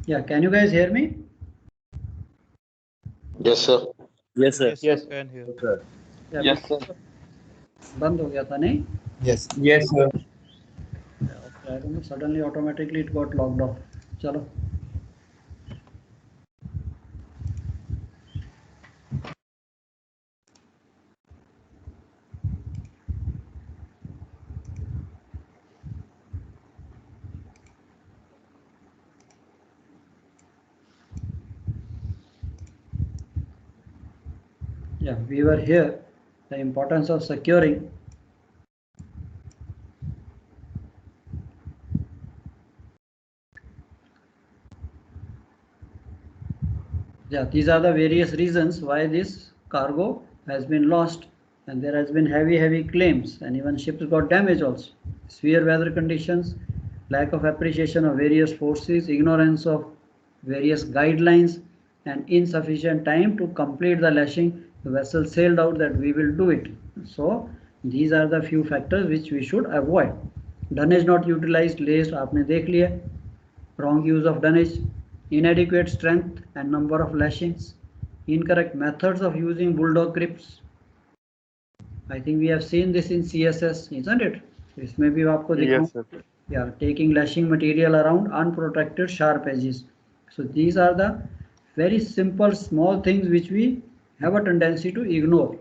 Yeah, can you guys hear me? Yes, sir. Yes, sir. Yes, can hear. Yeah, Yes, sir. बंद हो गया था नहीं? Yes. Yes, sir. Yeah, okay, I don't know, suddenly automatically it got logged off. चलो. Yeah, we were here. The importance of securing. Yeah, these are the various reasons why this cargo has been lost, and there has been heavy claims, and even ships got damaged also. Severe weather conditions, lack of appreciation of various forces, ignorance of various guidelines, and insufficient time to complete the lashing. The vessel sailed out that we will do it. So these are the few factors which we should avoid. Dunnage not utilized, laced, आपने देख लिया. Wrong use of dunnage, inadequate strength and number of lashings, incorrect methods of using bulldog grips. I think we have seen this in CSS, isn't it? इसमें भी आपको दिखाऊं. Yes, sir. Yeah, taking lashing material around unprotected sharp edges. So these are the very simple small things which we have a tendency to ignore.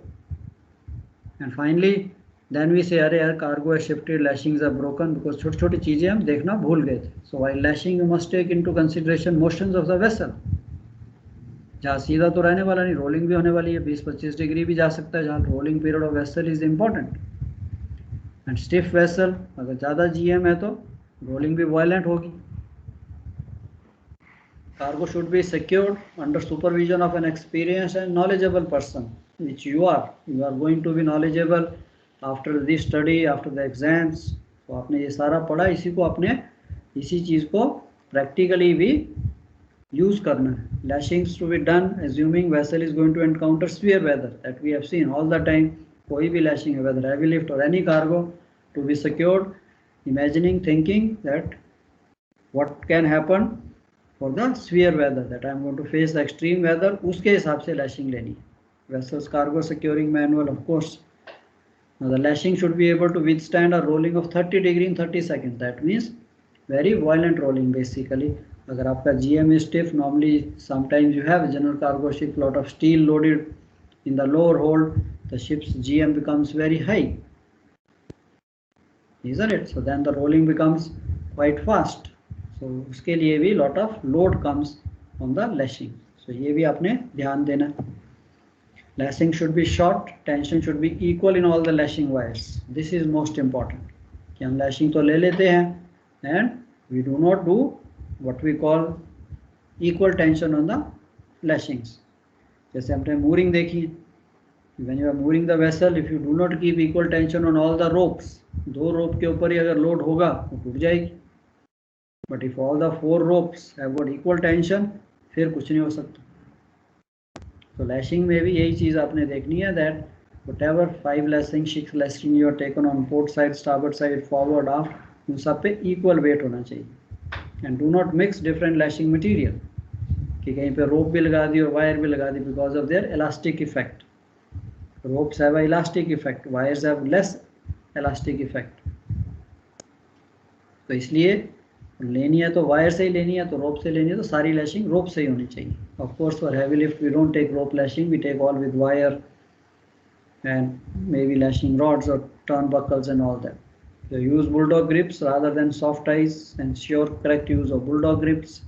And finally, then we say अरे यार cargo is shifted, lashings are broken, because छोटी छोटी चीजें हम देखना भूल गए थे. So while lashing you must take into consideration motions of the vessel. जहाँ सीधा तो रहने वाला नहीं, रोलिंग भी होने वाली है, 20-25 डिग्री भी जा सकता है, जहाँ rolling period of vessel is important. And stiff vessel, अगर ज़्यादा जीएम है तो रोलिंग भी वायलेंट होगी. Cargo should be secured under supervision of an experienced and knowledgeable person, which you are. You are going to be knowledgeable after the study, after the exams. तो आपने ये सारा पढ़ा, इसी को आपने इसी चीज़ को practically भी use करना है. Lashings to be done assuming vessel is going to encounter severe weather, that we have seen all the time. कोई भी lashing है, whether heavy lift or any cargo, to be secured, imagining, thinking that what can happen for the severe weather, that I am going to face the extreme weather, उसके हिसाब से lashing लेनी है. Vessels cargo securing manual, of course. Now the lashing should be able to withstand a rolling of 30 degree in 30 seconds. That means very violent rolling basically. अगर आपका GM is stiff, normally sometimes you have a general cargo ship, lot of steel loaded in the lower hold, the ship's GM becomes very high, isn't it? So then the rolling becomes quite fast. So उसके लिए भी lot of load comes on the lashing. So ये भी आपने ध्यान देना. Lashing should be short, tension should be equal in all the lashing wires. This is most important. कि हम lashing तो ले लेते हैं and we do not do what we call equal tension on the lashings. जैसे हमने mooring देखी, when you are mooring the vessel, if you do not keep equal tension on all the ropes, दो rope के ऊपर ही अगर load होगा तो टूट जाएगी. But if all the 4 ropes have got equal tension, फिर कुछ नहीं हो सकता. So lashing में भी यही चीज़ आपने देखनी है, that whatever 5 lashing, 6 lashing you are taken on port side, starboard side, forward, aft, उन सब पे equal weight होना चाहिए. And do not mix different lashing material. कि कहीं पे rope भी लगा दी और wire भी लगा दी, because of their elastic effect. Ropes have a elastic effect, wires have less elastic effect. तो इसलिए लेनी है तो वायर से ही लेनी है, तो रोप से लेनी है तो सारी लैशिंग रोप से ही होनी चाहिए. Of course for heavy lift we don't take rope lashing, we take all with wire and maybe lashing rods और turnbuckles and all that. So use bulldog grips rather than soft ties. Ensure correct use of bulldog grips,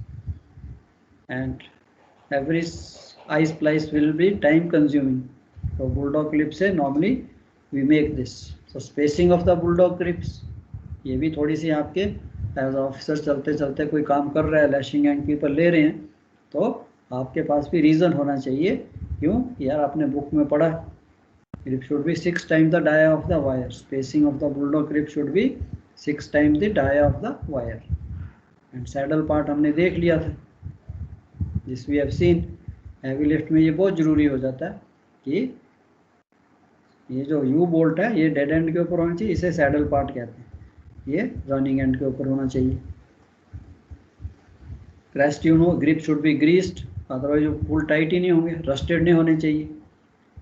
and every eye splice will be time consuming. So bulldog clip से normally we make this. So spacing of the bulldog grips, ये भी थोड़ी सी आपके as officer चलते चलते कोई काम कर रहा है, लैशिंग एंड कीपर ले रहे हैं, तो आपके पास भी रीज़न होना चाहिए. क्यों यार, आपने बुक में पढ़ा grip should be 6 times the dia of the wire. Spacing of the bulldog grip should be 6 times the dia of the wire. And saddle part हमने देख लिया था, this we have seen. Heavy lift में ये बहुत ज़रूरी हो जाता है कि ये जो यू बोल्ट है ये डेड एंड के ऊपर होना चाहिए, इसे सैडल पार्ट कहते हैं. ये रनिंग एंड के ऊपर होना चाहिए. Crest grip should be greased, otherwise वो फुल टाइट ही नहीं होंगे, रस्टेड नहीं होने चाहिए.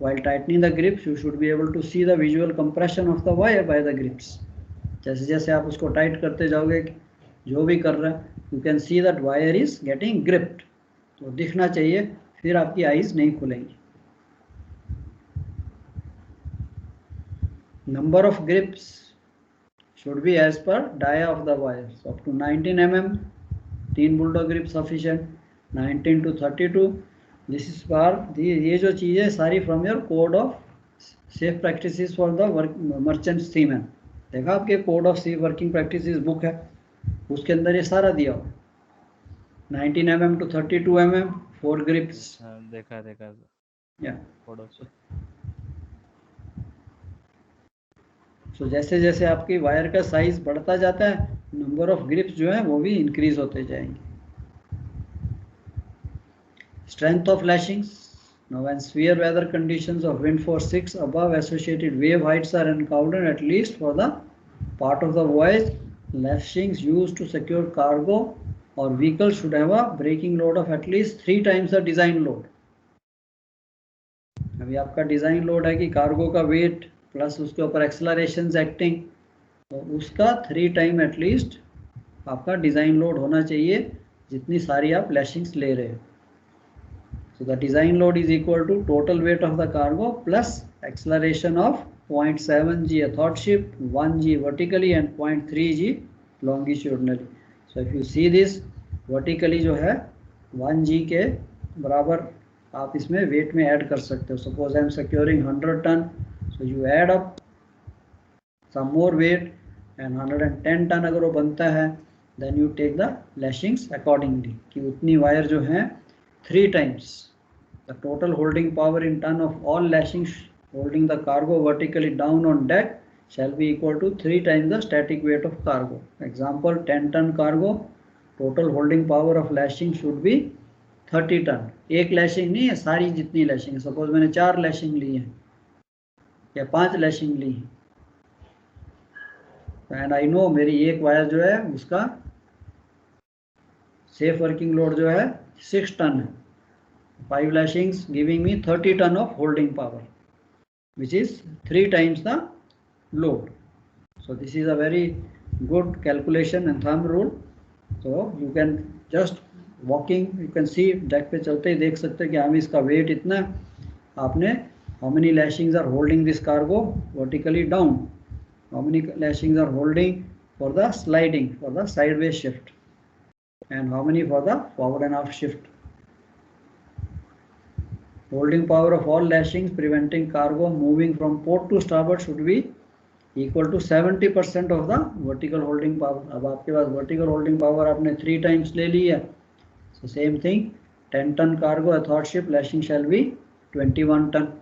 While tightening the grips, you should be able to see the visual compression of the wire by the grips. जैसे जैसे आप उसको टाइट करते जाओगे, जो भी कर रहा है, you can see that wire is getting gripped. तो दिखना चाहिए, फिर आपकी आईज नहीं खुलेंगी. Number of grips should be as per dia of the wire. So up to 19 mm, 3 bulldog grip sufficient. 19 to 32. This is for ये जो चीज़ें सारी from your code of safe practices for the merchant seaman. देखा आपके code of safe working practices book है, उसके अंदर ये सारा दिया हुआ. 19 mm to 32 mm, 4 grips. देखा या कोड ऑफ. सो जैसे जैसे आपकी वायर का साइज बढ़ता जाता है, नंबर ऑफ ग्रिप्स जो है वो भी इंक्रीज होते जाएंगे. Strength of lashings. Now when severe weather conditions of wind force 6 above associated wave heights are encountered, at least for the part of the voyage, lashings used to secure cargo or vehicle should have a braking load of at least 3 times the design load. अभी आपका design load है कि cargo का weight plus उसके ऊपर एक्सेलरेशंस acting, तो उसका 3 time at least आपका डिज़ाइन लोड होना चाहिए जितनी सारी आप लैशिंग्स ले रहे हो. So the design load is equal to total weight of the cargo plus acceleration of 0.7 g athwartship, 1 g vertically and 0.3 g longitudinally. So if you see this vertically जो है 1 g के बराबर आप इसमें weight में add कर सकते हो. Suppose I am securing 100 ton, so you add up some more weight and 110 ton अगर वो बनता है, then you take the lashings accordingly कि उतनी वायर जो है 3 times the total holding power in ton of all lashings holding the cargo vertically down on deck shall be equal to 3 times the static weight of cargo. Example, 10 ton cargo, total holding power of lashing should be 30 ton. एक lashing नहीं है, सारी जितनी lashing है. Suppose मैंने 4 lashing ली है या 5 lashing ली है, एंड आई नो मेरी एक वायर जो है उसका सेफ वर्किंग लोड जो है 6 टन है. 5 lashings giving me 30 ton of holding power, which is 3 times the load. So this is a very good calculation and thumb rule. So you can just walking, you can see deck पे चलते ही देख सकते हैं कि हमें इसका weight इतना, आपने how many lashings are holding this cargo vertically down, how many lashings are holding for the sliding, for the sideways shift, and how many for the forward and aft shift. Holding power of all lashings preventing cargo moving from port to starboard should be equal to 70% of the vertical holding power. अब आपके पास vertical holding power आपने 3 times ले ली है. So same thing, 10 ton cargo athwartship lashing shall be 21 ton.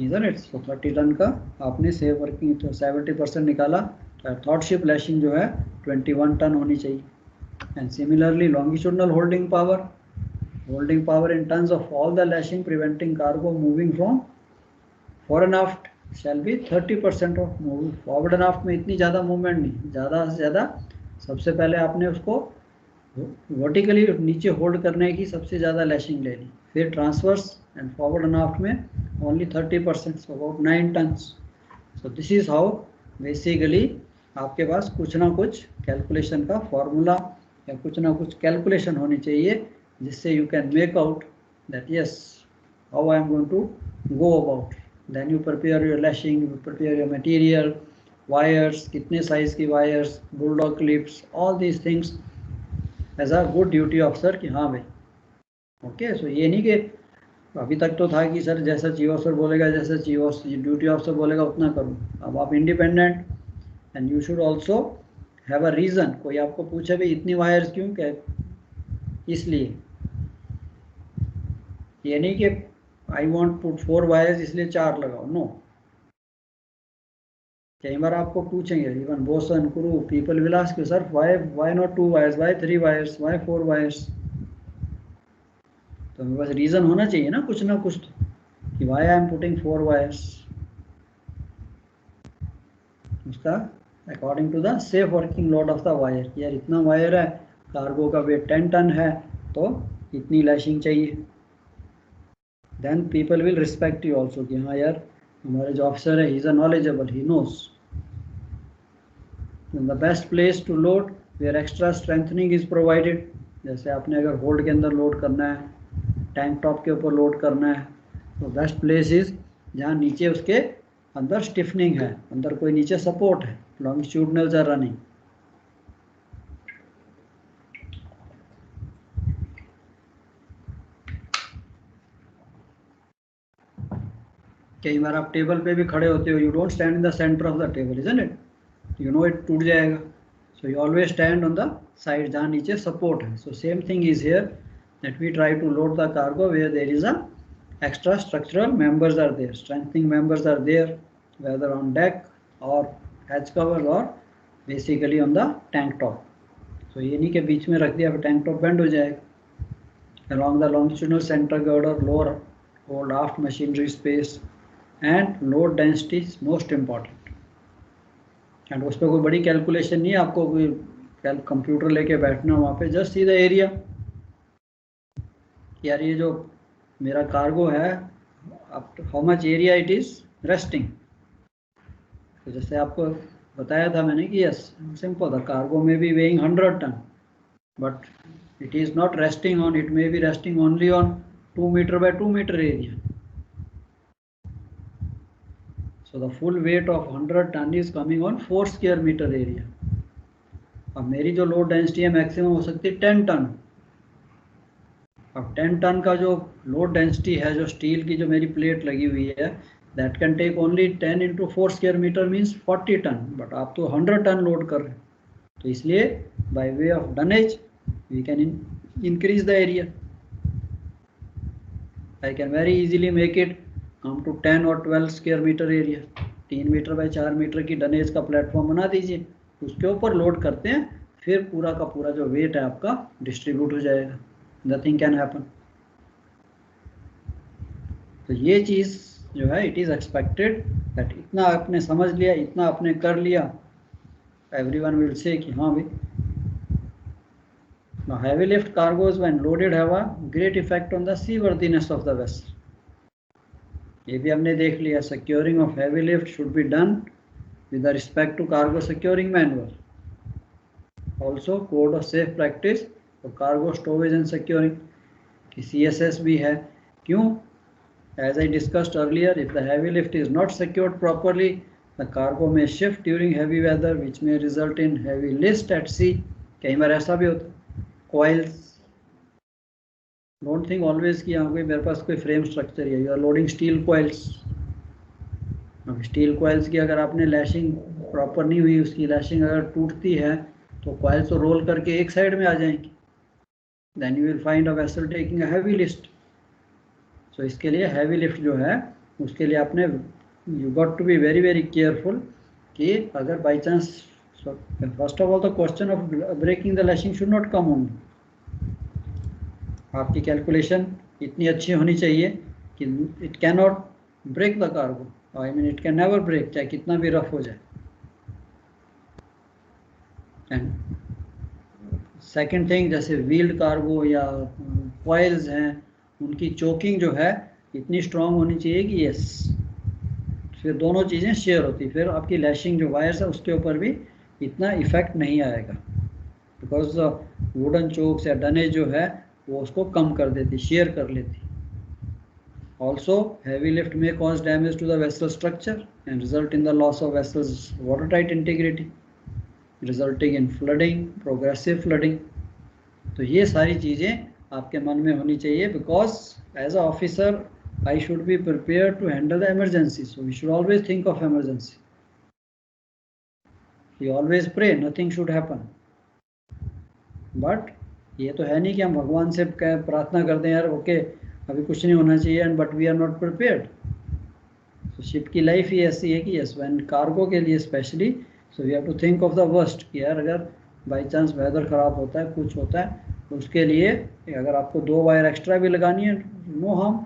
Isn't it? So 30 ton का आपने safe working तो 70% निकाला, तो athwartship lashing जो है 21 ton होनी चाहिए. And similarly longitudinal holding power in tons of all the lashing preventing cargo moving from fore and aft shall be 30% of move. Forward and aft में इतनी ज़्यादा मूवमेंट नहीं, ज़्यादा से ज़्यादा सबसे पहले आपने उसको वर्टिकली नीचे होल्ड करने की सबसे ज़्यादा लैशिंग ले ली, फिर ट्रांसवर्स एंड फॉरवर्ड एंड आफ्ट में only 30%, so about 9 tons. So this is how basically आपके पास कुछ ना कुछ कैलकुलेशन का फॉर्मूला या कुछ ना कुछ कैलकुलेशन होनी चाहिए जिससे you can make out that yes, how I am going to go about. Then you prepare your lashing, you prepare your material, wires, कितने size की wires, bulldog clips, all these things as a good duty officer कि हाँ भाई okay. सो ये नहीं कि अभी तक तो था कि सर जैसा चीफ ऑफिसर बोलेगा, जैसा ड्यूटी ऑफिसर बोलेगा उतना करूँ. अब आप independent and you should also have a reason. कोई आपको पूछे भाई इतनी वायर्स क्यों, क्या इसलिए, ये नहीं कि आई वॉन्ट पुट 4 वायर्स इसलिए 4 लगाओ. नो, कई बार आपको पूछेंगे, even boson crew people will ask you sir why not 2 wires, why 3 wires, why 4 wires. तो मेरे पास रीज़न होना चाहिए ना कुछ तो कि why I am putting 4 wires. उसका according to the safe working load of the wire, यार इतना वायर है कार्गो का वेट 10 टन है तो इतनी लैशिंग चाहिए। Then people will respect you also कि हाँ यार हमारे जो ऑफिसर है he is a knowledgeable, he knows. The best place to load where extra strengthening is provided. जैसे आपने अगर होल्ड के अंदर लोड करना है, टैंक टॉप के ऊपर लोड करना है, तो बेस्ट प्लेस इज जहाँ नीचे उसके अंदर स्टिफनिंग है, अंदर कोई नीचे सपोर्ट है, लॉन्गिट्यूडनल्स आर रनिंग। कई बार आप टेबल पे भी खड़े होते हो, you don't stand in the centre of the table, isn't it, you know it टूट जाएगा। So you always stand on the side जहाँ नीचे सपोर्ट है। So same thing is here that we try to load the cargo where there is a extra structural members are there, strengthening members are there, whether on deck or hatch covers or basically on the tank top. So ये नहीं कि बीच में रख दिया फिर tank top bend हो जाएगा। along the longitudinal center girder, lower hold aft machinery space and load density is most important. and उस पर कोई बड़ी कैलकुलेशन नहीं है, आपको कोई कंप्यूटर लेके बैठना वहाँ पे, जस्ट सी द एरिया। यार ये जो मेरा कार्गो है, how much area it is resting. तो जैसे आपको बताया था मैंने कि यस सिंपल था, कार्गो में भी weighing 100 ton, but it is not resting on, it may be resting only on 2 metre by 2 metre area. So the full weight of 100 ton is coming on 4 square metre area. अब मेरी जो load density है maximum हो सकती है 10 ton. अब 10 ton का जो लोड डेंसिटी है, जो स्टील की जो मेरी प्लेट लगी हुई है, that can take only 10 into 4 square metre means 40 ton, but आप तो 100 टन लोड कर रहे हैं। तो इसलिए by way of dunnage we can increase the area. I can very easily make it come to 10 और 12 square metre area. 3 metre by 4 metre की dunnage का प्लेटफॉर्म बना दीजिए, उसके ऊपर लोड करते हैं, फिर पूरा का पूरा जो वेट है आपका डिस्ट्रीब्यूट हो जाएगा, नथिंग कैन हैपन। तो ये चीज़ जो है इट इज़ एक्सपेक्टेड दैट इतना आपने समझ लिया, इतना आपने कर लिया, एवरीवन विल से कि हाँ भाई। Now heavy lift cargoes when loaded have a great effect on the seaworthiness of the vessel. ये भी हमने देख लिया, securing of heavy lift should be done with respect to cargo securing manual. Also code of safe practice for cargo stowage and securing कि CSS भी है। क्यों? As I discussed earlier, if the heavy lift is not secured properly, the cargo may shift during heavy weather, which may result in heavy list at sea. कई बार ऐसा भी होता है। Coils, don't think always कि हाँ कोई मेरे पास कोई फ्रेम स्ट्रक्चर है, you are loading steel coils. अब स्टील coils की अगर आपने लैशिंग प्रॉपर नहीं हुई, उसकी लैशिंग अगर टूटती है तो coils तो रोल करके एक साइड में आ जाएंगी, then you will find a vessel taking a heavy list. तो इसके लिए हैवी लिफ्ट जो है उसके लिए आपने you got to be very very careful कि अगर by chance, first of all the question of breaking the lashing should not come only. आपकी कैलकुलेशन इतनी अच्छी होनी चाहिए कि it can not break the cargo, I mean it can never break, चाहे कितना भी रफ हो जाए। एंड सेकेंड थिंग, जैसे व्हील्ड कार्गो या कॉइल्स हैं, उनकी चोकिंग जो है इतनी स्ट्रांग होनी चाहिए कि यस फिर दोनों चीज़ें शेयर होती, फिर आपकी लैशिंग जो वायर्स है उसके ऊपर भी इतना इफेक्ट नहीं आएगा, बिकॉज वुडन चोक्स या डनेज जो है वो उसको कम कर देती, शेयर कर लेती। ऑल्सो हैवी लिफ्ट में cause damage to the vessel structure and result in the loss of vessels water tight integrity, resulting in flooding, progressive flooding. तो ये सारी चीज़ें आपके मन में होनी चाहिए, because as a officer I should be prepare to handle the emergency, so we should always think of emergency, we always pray nothing should happen. But ये तो है नहीं कि हम भगवान से प्रार्थना करते हैं यार ओके अभी कुछ नहीं होना चाहिए, and but we are not prepared. तो शिप की लाइफ ही ऐसी है कि यस व्हेन कार्गो के लिए specially, so we have to think of the worst कि यार अगर बाई चांस वेदर ख़राब होता है, कुछ होता है, तो उसके लिए अगर आपको 2 वायर एक्स्ट्रा भी लगानी है, नो हार्म।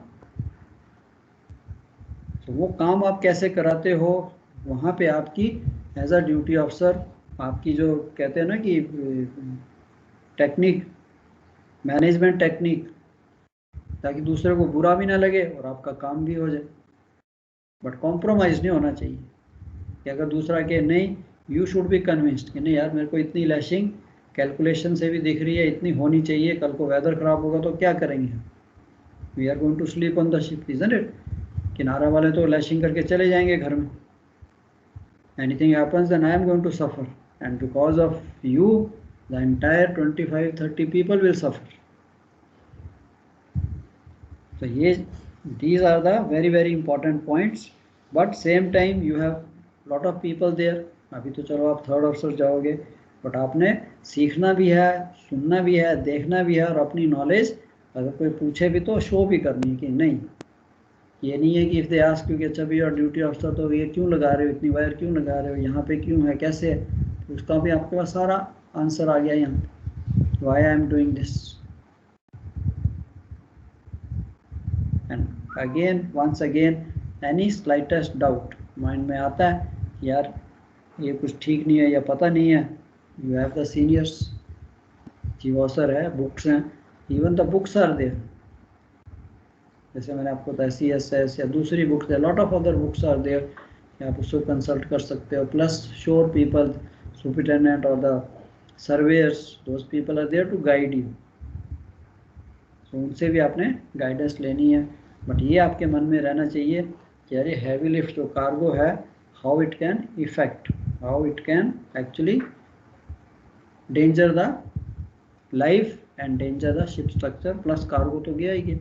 तो वो काम आप कैसे कराते हो, वहाँ पे आपकी एज अ ड्यूटी ऑफिसर आपकी जो कहते हैं ना कि टेक्निक, मैनेजमेंट टेक्निक, ताकि दूसरे को बुरा भी ना लगे और आपका काम भी हो जाए। बट कॉम्प्रोमाइज़ नहीं होना चाहिए कि अगर दूसरा के नहीं, यू शुड बी कन्विंस्ड कि नहीं यार मेरे को इतनी लैशिंग कैलकुलेशन से भी दिख रही है, इतनी होनी चाहिए, कल को वेदर खराब होगा तो क्या करेंगे, we are going to sleep on the ship, isn't it. किनारा वाले तो लैशिंग करके चले जाएंगे घर में, anything happens then I am going to suffer, and because of you the entire 25-30 people will suffer. तो ये these are the very very important points, but same time you have lot of people there। अभी तो चलो आप third अफसर जाओगे, but आपने सीखना भी है, सुनना भी है, देखना भी है, और अपनी नॉलेज अगर कोई पूछे भी तो शो भी करनी है कि नहीं। ये नहीं है कि इफ दे आस्क क्योंकि अच्छा भी और ड्यूटी अफसर तो ये क्यों लगा रहे हो, इतनी वायर क्यों लगा रहे हो, यहाँ पे क्यों है, कैसे है, तो उसका भी आपके पास सारा आंसर आ गया यहाँ, why I am doing this. And again once again any slightest doubt mind में आता है यार ये कुछ ठीक नहीं है या पता नहीं है, यू हैव द सीनियर्स, जीवोसर है, बुक्स हैं, even the books are there, जैसे मैंने आपको बताया CSS या दूसरी बुक्स है, lot of other books are there, आप उसको कंसल्ट कर सकते हो। प्लस श्योर पीपल, सुपरिटेंडेंट और the surveyors, those people are there to guide you, तो उनसे भी आपने गाइडेंस लेनी है। बट ये आपके मन में रहना चाहिए कि अरे हैवी लिफ्ट जो कार्गो है, how it can effect, how it can actually danger the life and danger the ship structure, plus cargo तो गया ही गया।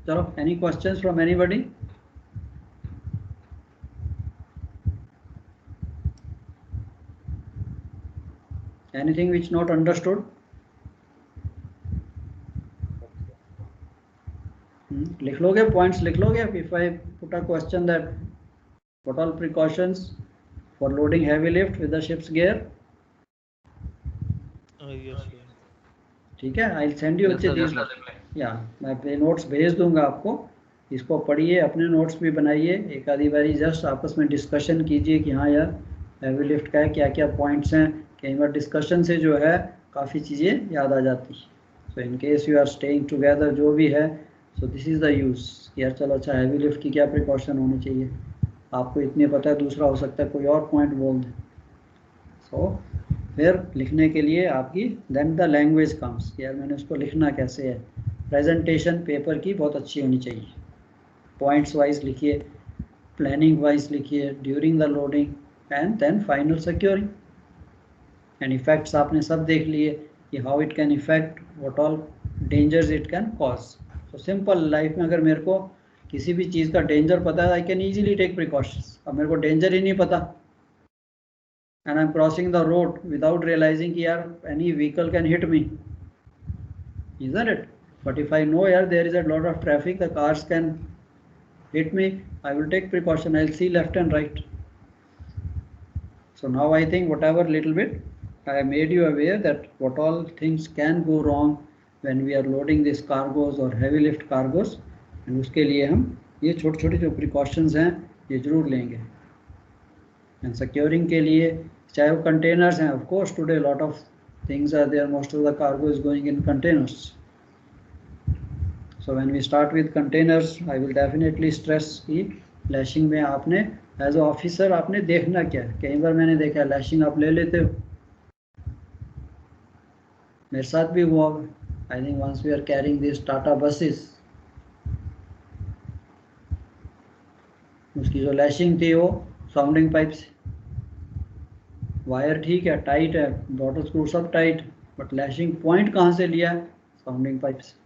चलो, any questions from anybody? Anything which not understood? लिख लोगे, पॉइंट्स लिख लोगे? If I put a question that what all precautions for loading heavy lift with the ship's gear? Yes, sir. ठीक है, आई सेंड यू या मैं अपने notes भेज दूंगा आपको, इसको पढ़िए, अपने नोट्स भी बनाइए, एक आधी बारी जस्ट आपस में डिस्कशन कीजिए कि हाँ यार हैवी लिफ्ट का है, क्या क्या पॉइंट्स हैं। कई बार डिस्कशन से जो है काफ़ी चीज़ें याद आ जाती है। So in case you are staying together जो भी है, so this is the use कि यार चलो अच्छा हैवी लिफ्ट की क्या प्रिकॉशन होनी चाहिए, आपको इतने पता है, दूसरा हो सकता है कोई और पॉइंट बोल दे। सो फिर लिखने के लिए आपकी देन द लैंग्वेज कम्स, यार मैंने उसको लिखना कैसे है। प्रेजेंटेशन पेपर की बहुत अच्छी होनी चाहिए, पॉइंट्स वाइज लिखिए, प्लानिंग वाइज लिखिए, during the loading and then final securing. And effects आपने सब देख लिए कि how it can affect, what all dangers it can cause. तो सिंपल लाइफ में अगर मेरे को किसी भी चीज़ का डेंजर पता है, I can easily take precautions. अब मेरे को डेंजर ही नहीं पता and I am crossing the road without realising कि यार any vehicle can hit me, isn't it? But if I know यार there is a lot of traffic, the cars can hit me, I will take precaution, I'll see left and right. So now I think whatever little bit I made you aware that what all things can go wrong when we are loading these cargoes or heavy lift cargoes, and उसके लिए हम ये छोटे छोटे जो precautions हैं ये जरूर लेंगे। And securing के लिए चाहे वो containers हैं, of course today lot of things are there, most of the cargo is going in containers. So when we start with containers, I will definitely stress कि लैशिंग में आपने एज ए ऑफिसर आपने देखना क्या है। कई बार मैंने देखा लैशिंग आप ले लेते हो, मेरे साथ भी हुआ। I think once we are carrying this Tata buses, उसकी जो लैशिंग थी वो साउंडिंग पाइप से, वायर ठीक है टाइट है, बॉटल स्क्रू सब टाइट, बट लैशिंग पॉइंट कहाँ से लिया है? साउंडिंग पाइप से।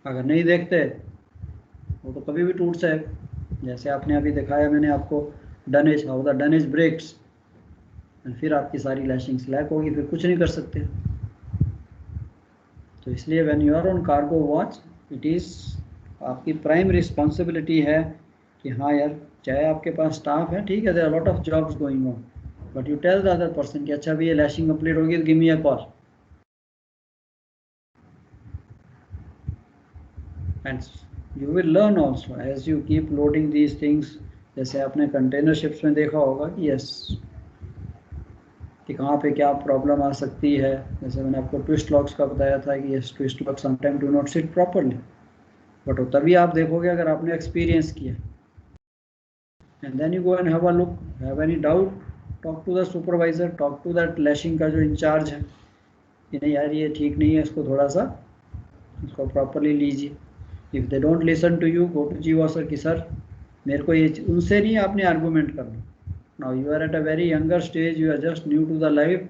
अगर नहीं देखते वो तो कभी भी टूट जाएगा। जैसे आपने अभी दिखाया मैंने आपको dunnage, how the dunnage breaks, फिर आपकी सारी लैशिंग स्लैक होगी, फिर कुछ नहीं कर सकते। तो इसलिए when you are on cargo watch, it is आपकी प्राइम रिस्पॉन्सिबिलिटी है कि हाँ यार चाहे आपके पास स्टाफ है, ठीक है, there are lot of jobs going on, but you tell the other person कि अच्छा भी ये लैशिंग कंप्लीट होगी तो give me a call. And you will learn also as you keep loading these things। जैसे आपने कंटेनर शिप्स में देखा होगा कि यस कि कहाँ पे क्या प्रॉब्लम आ सकती है। जैसे मैंने आपको ट्विस्ट लॉक्स का बताया था कि yes twist lock sometime do not sit properly, but वो तभी आप देखोगे अगर आपने एक्सपीरियंस किया। And then you go and have a look, have any doubt, talk to the supervisor, talk to that lashing का जो इंचार्ज है कि नहीं यार ये ठीक नहीं है, इसको थोड़ा सा इसको प्रॉपरली लीजिए। If they don't listen to you, go to Jeeva sir कि सर मेरे को ये उनसे नहीं आपने आर्गूमेंट करना। Now you are at a very younger stage, you are just new to the life.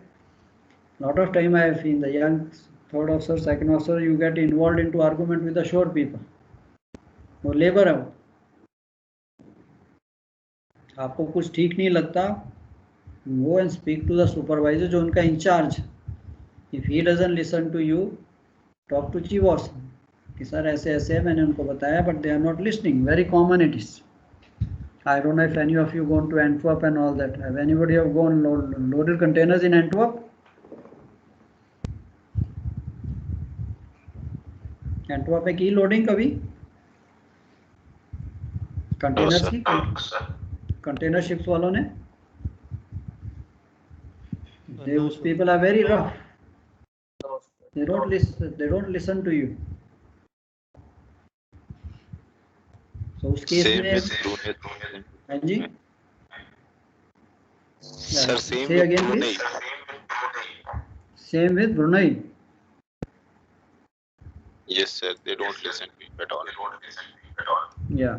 Lot of time I have seen the young third officer second officer you get involve into argument with the shore people, वो labour है। वो आपको कुछ ठीक नहीं लगता, go and speak to the supervisor जो उनका इंचार्ज। If he doesn't listen to you, talk to chief officer कि सर ऐसे ऐसे है, मैंने उनको बताया but they are not listening. Very common it is. I don't know if any of you gone to Antwerp and all that. Have anybody have gone loaded containers in Antwerp? Antwerp में की loading कभी containers की? Container ships वालों ने? Those people are very rough. They don't listen to you. So उस case में हाँ जी Sir, same say with again Brunei. please. Same with Brunei. Yes sir, they don't listen to me at all. Yeah.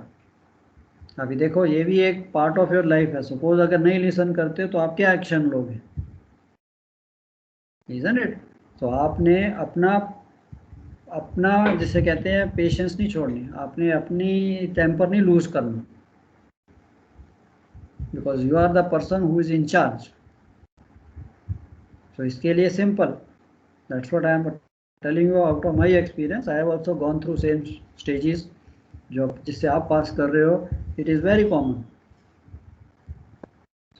अभी देखो ये भी एक part of your life है। Suppose अगर नहीं लिसन करते तो आप क्या एक्शन लोगे? Isn't it? तो आपने अपना अपना जिसे कहते हैं पेशेंस नहीं छोड़नी, आपने अपनी टेम्पर नहीं लूज करना, because you are the person who is in charge. तो इसके लिए simple, that's what I am telling you out of my experience. I have also gone through same stages जो जिससे आप पास कर रहे हो। It is very common.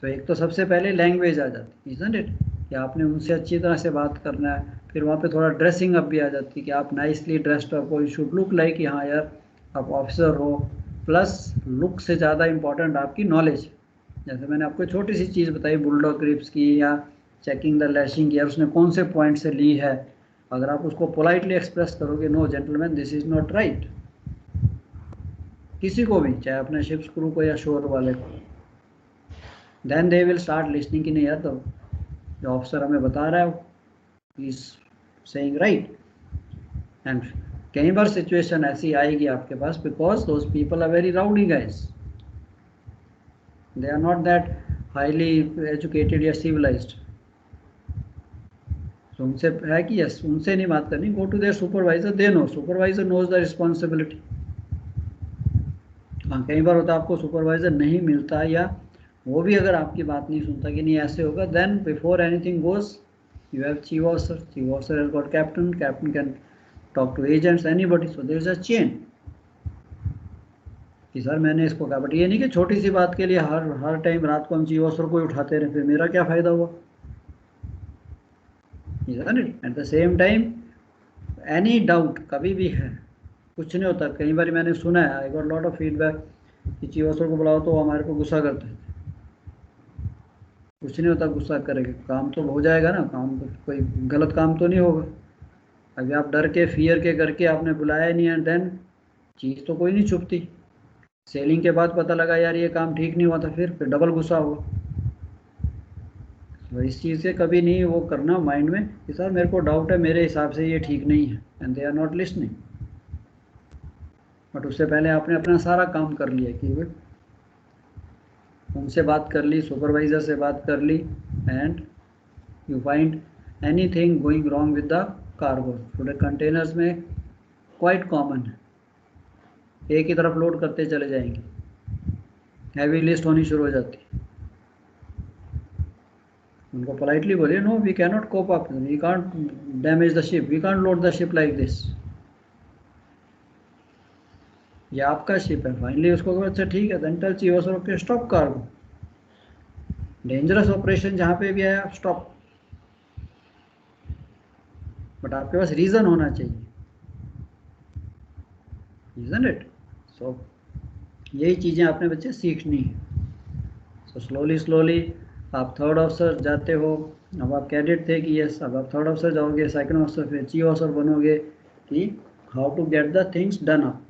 तो एक तो सबसे पहले लैंग्वेज आ जाती है, इजंट इट, कि आपने उनसे अच्छी तरह से बात करना है। फिर वहाँ पे थोड़ा ड्रेसिंग अप भी आ जाती है कि आप नाइसली ड्रेस्ड अप हो, यू शुड लुक लाइक कि हाँ यार आप ऑफिसर हो। प्लस लुक से ज़्यादा इम्पॉर्टेंट आपकी नॉलेज। जैसे मैंने आपको छोटी सी चीज़ बताई बुलडॉग ग्रिप्स की या चेकिंग द लैशिंग की, यार उसने कौन से पॉइंट से ली है। अगर आप उसको पोलाइटली एक्सप्रेस करोगे, no gentleman this is not right, किसी को भी, चाहे अपने शिप्स क्रू को या शोर वाले को, then they will start listening कि नहीं यार तो जो ऑफिसर हमें बता रहा है इज सेइंग राइट। एंड कई बार सिचुएशन ऐसी आएगी आपके पास because those people are very rowdy guys, they are not that highly educated या सिविलाइज्ड। तो उनसे है कि यस उनसे नहीं बात करनी, go to their supervisor, they know, supervisor knows the responsibility. हाँ कई बार होता है आपको सुपरवाइजर नहीं मिलता या वो भी अगर आपकी बात नहीं सुनता कि नहीं ऐसे होगा, then before anything goes you have chief officer, chief officer has got captain, captain can talk to agents, anybody. So there is a chain कि सर मैंने इसको कहा, बट ये नहीं कि छोटी सी बात के लिए हर टाइम रात को हम चीफ ऑफिसर को उठाते रहे, फिर मेरा क्या फ़ायदा हुआ। At the same time any doubt कभी भी है, कुछ नहीं होता। कई बार मैंने सुना है, I got lot of feedback कि चीफ ऑफिसर को बुलाओ तो हमारे को गुस्सा करते हैं। कुछ नहीं होता, गुस्सा करेंगे, काम तो हो जाएगा ना, काम तो कोई गलत काम तो नहीं होगा। अभी आप डर के फियर के करके आपने बुलाया नहीं एंड देन चीज़ तो कोई नहीं छुपती। सेलिंग के बाद पता लगा यार ये काम ठीक नहीं हुआ था, फिर डबल गुस्सा हुआ। तो इस चीज़ से कभी नहीं वो करना माइंड में कि सर मेरे को डाउट है, मेरे हिसाब से ये ठीक नहीं है, and they are not listening. But उससे पहले आपने अपना सारा काम कर लिया कि उनसे बात कर ली, सुपरवाइज़र से बात कर ली, and you find anything going wrong with the cargo. थोड़े कंटेनर्स में क्वाइट कॉमन है, एक ही तरफ लोड करते चले जाएंगे, हैवी लिस्ट होनी शुरू हो जाती है। उनको पोलाइटली बोलिए no we can not cope up, we can't damage the ship, we can't load the ship like this, ये आपका शिप है। फाइनली उसको अच्छा ठीक है, then tell chief officer okay stop cargo, dangerous operation जहाँ पे भी आया स्टॉप। बट आपके पास रीज़न होना चाहिए, isn't it? सो यही चीज़ें आपने बच्चे सीखनी है। सो स्लोली स्लोली आप थर्ड ऑफिसर जाते हो, अब आप कैडेट थे कि यस, अब आप थर्ड ऑफिसर जाओगे, सेकंड ऑफिसर, फिर चीफ ऑफिसर बनोगे कि how to get the things done up,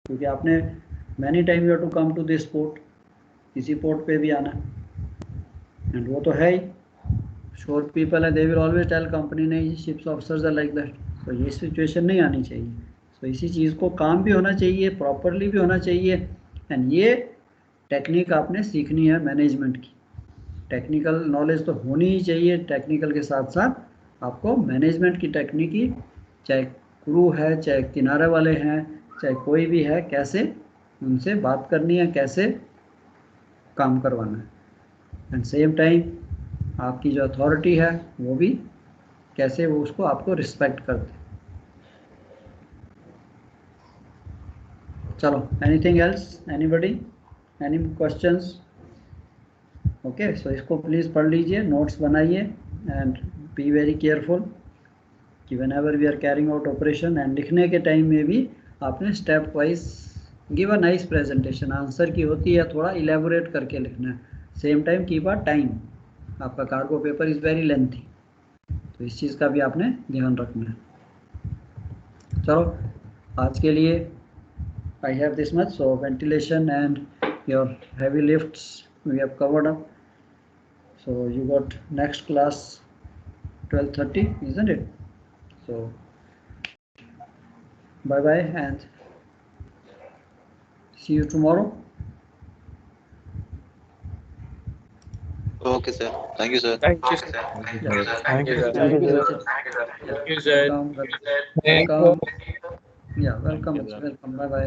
क्योंकि आपने many time you have to come to this port, इसी पोर्ट पे भी आना, एंड वो तो है ही, श्योर पीपल है, they will always tell company नहीं ships officers are like that, तो ये सिचुएशन नहीं आनी चाहिए। तो इसी चीज़ को काम भी होना चाहिए, प्रॉपरली भी होना चाहिए, एंड ये टेक्निक आपने सीखनी है मैनेजमेंट की, टेक्निकल नॉलेज तो होनी ही चाहिए, टेक्निकल के साथ साथ आपको मैनेजमेंट की टेक्निक की, चाहे क्रू है, चाहे किनारे वाले हैं, चाहे कोई भी है, कैसे उनसे बात करनी है, कैसे काम करवाना है, एंड सेम टाइम आपकी जो अथॉरिटी है वो भी कैसे वो उसको आपको रिस्पेक्ट करते हैं। चलो, anything else, anybody, any questions? Okay, so इसको प्लीज़ पढ़ लीजिए, नोट्स बनाइए, एंड बी वेरी केयरफुल कि whenever we are carrying out operation, and लिखने के टाइम में भी आपने step wise give a nice presentation, answer की होती है थोड़ा इलेबोरेट करके लिखना है, same time keep a time, आपका cargo paper is very lengthy, तो इस चीज़ का भी आपने ध्यान रखना है। चलो, आज के लिए I have this much, so ventilation and your heavy lifts we have covered up, so you got next class 12:30, isn't it? So bye bye and see you tomorrow. Okay, sir. Thank you, sir. Thank you, sir. Yeah. Thank you, sir. Thank you, Rachit. Thank you, sir. Welcome. Thank you. Welcome. Yeah, welcome. Welcome. Bye bye.